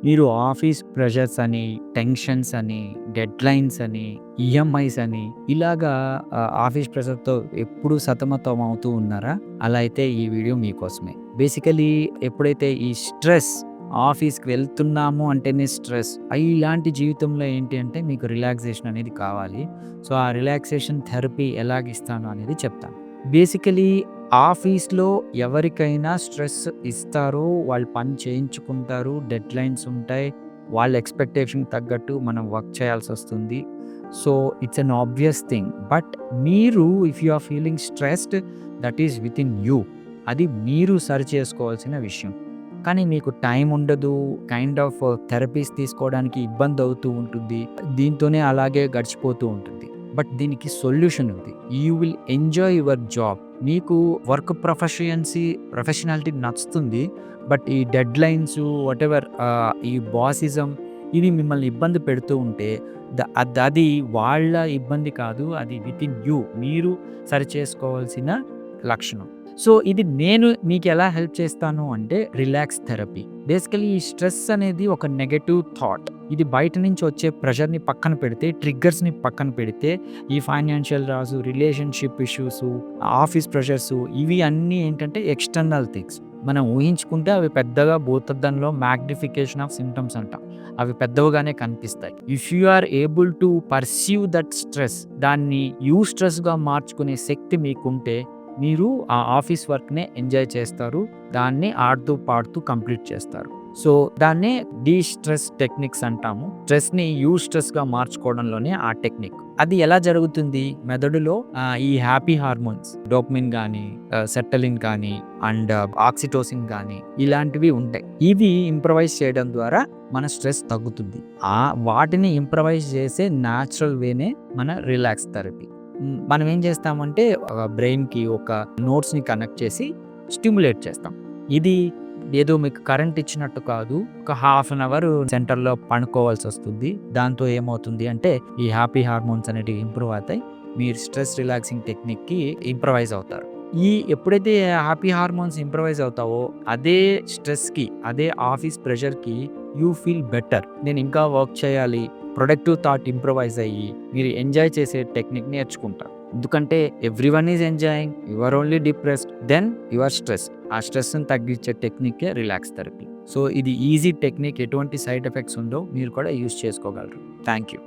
మీరు office pressures అని, tensions అని, డెడ్‌లైన్స్ అని, ఈఎంఐస్ అని ఇలాగా ఆఫీస్ ప్రెషర్‌తో ఎప్పుడు సతమతం అవుతూ ఉన్నారా? అలా అయితే ఈ వీడియో మీకోసమే. బేసికలీ ఎప్పుడైతే ఈ స్ట్రెస్ ఆఫీస్‌కి వెళ్తున్నాము అంటేనే స్ట్రెస్. ఇలాంటి జీవితంలో ఏంటి అంటే మీకు రిలాక్సేషన్ అనేది కావాలి. సో, ఆ రిలాక్సేషన్ థెరపీ ఎలాగిస్తాను అనేది చెప్తాను. బేసికలీ ఆఫీస్‌లో ఎవరికైనా స్ట్రెస్ ఇస్తారు. వాళ్ళు పని చేయించుకుంటారు. డెడ్‌లైన్స్ ఉంటాయి. వాళ్ళ ఎక్స్‌పెక్టేషన్‌కి తగ్గట్టు మనం వర్క్ చేయాల్సొస్తుంది. So, it's an obvious thing. But మీరు if you are feeling stressed that is within you. అది మీరు సరిచేసుకోవాల్సిన విషయం. కానీ మీకు టైం ఉండదు. కైండ్ ఆఫ్ థెరపీస్ తీసుకోవడానికి ఇబ్బందవుతూ ఉంటుంది. దీంతోనే అలాగే గడిచిపోతూ ఉంటుంది. బట్ దీనికి సొల్యూషన్ ఉంది. You will enjoy your job. మీకు వర్క్ ప్రొఫెషనాలిటీ నచ్చుతుంది. బట్ ఈ డెడ్‌లైన్స్ వాటెవర్ ఈ బాసిజం ఇది మిమ్మల్ని ఇబ్బంది పెడుతూ ఉంటే అది వాళ్ళ ఇబ్బంది కాదు. అది వితిన్ యూ. మీరు సరిచేసుకోవాల్సిన లక్షణం. సో, ఇది నేను మీకెలా హెల్ప్ చేస్తాను అంటే రిలాక్స్ థెరపీ. బేసికల్లీ ఈ స్ట్రెస్ అనేది ఒక నెగెటివ్ థాట్. ఇది బయట నుంచి వచ్చే ప్రెషర్‌ని పక్కన పెడితే, ట్రిగ్గర్స్‌ని పక్కన పెడితే, ఈ financial loss, relationship issues, office pressures ఇవి అన్నీ ఏంటంటే ఎక్స్‌టర్నల్ థింగ్స్. మనం ఊహించుకుంటే అవి పెద్దగా భూతద్దంలో మాగ్నిఫికేషన్ ఆఫ్ సింప్టమ్స్ అంటాం. అవి పెద్దవిగానే కనిపిస్తాయి. If you are able to perceive that stress దాన్ని స్ట్రెస్‌గా మార్చుకునే శక్తి మీకుంటే మీరు ఆ ఆఫీస్ వర్క్‌నే ఎంజాయ్ చేస్తారు. దాన్ని ఆడుతూ, పాడుతూ కంప్లీట్ చేస్తారు. సో, దాన్నే స్ట్రెస్ టెక్నిక్స్ అంటాము. స్ట్రెస్‌ని స్ట్రెస్‌గా మార్చుకోవడంలోనే ఆ టెక్నిక్. అది ఎలా జరుగుతుంది? మెదడులో ఈ హ్యాపీ హార్మోన్స్ డోపమైన్ గానీ, సెరటోనిన్ కానీ అండ్ ఆక్సిటోసిన్ గానీ ఇలాంటివి ఉంటాయి. ఇవి ఇంప్రవైజ్ చేయడం ద్వారా మన స్ట్రెస్ తగ్గుతుంది. వాటిని ఇంప్రవైజ్ చేసే న్యాచురల్ వేనే మన రిలాక్స్ థెరపీ. మనం ఏం చేస్తామంటే బ్రెయిన్‌కి ఒక నోట్స్‌ని కనెక్ట్ చేసి స్టిమ్యులేట్ చేస్తాం. ఇది ఏదో మీకు కరెంట్ ఇచ్చినట్టు కాదు. ఒక హాఫ్ అన్ అవర్ సెంటర్‌లో పడుకోవాల్సొస్తుంది. దాంతో ఏమవుతుంది అంటే ఈ హ్యాపీ హార్మోన్స్ అనేటివి ఇంప్రూవ్ అవుతాయి. మీరు స్ట్రెస్ రిలాక్సింగ్ టెక్నిక్‌కి ఇంప్రవైజ్ అవుతారు. ఎప్పుడైతే హ్యాపీ హార్మోన్స్ ఇంప్రవైజ్ అవుతావో అదే స్ట్రెస్‌కి, అదే ఆఫీస్ ప్రెషర్‌కి యూ ఫీల్ బెటర్. నేను ఇంకా వర్క్ చేయాలి. ప్రొడక్టివ్ థాట్ ఇంప్రవైజ్ అయ్యి మీరు ఎంజాయ్ చేసే టెక్నిక్ నేర్చుకుంటారు. ఎందుకంటే everyone is enjoying. You are only depressed. Then you are stress. ఆ స్ట్రెస్‌ని తగ్గించే టెక్నికే రిలాక్స్ థెరపీ. సో, ఇది ఈజీ టెక్నిక్. ఎటువంటి సైడ్ ఎఫెక్ట్స్ ఉండవు. మీరు కూడా యూజ్ చేసుకోగలరు. Thank you.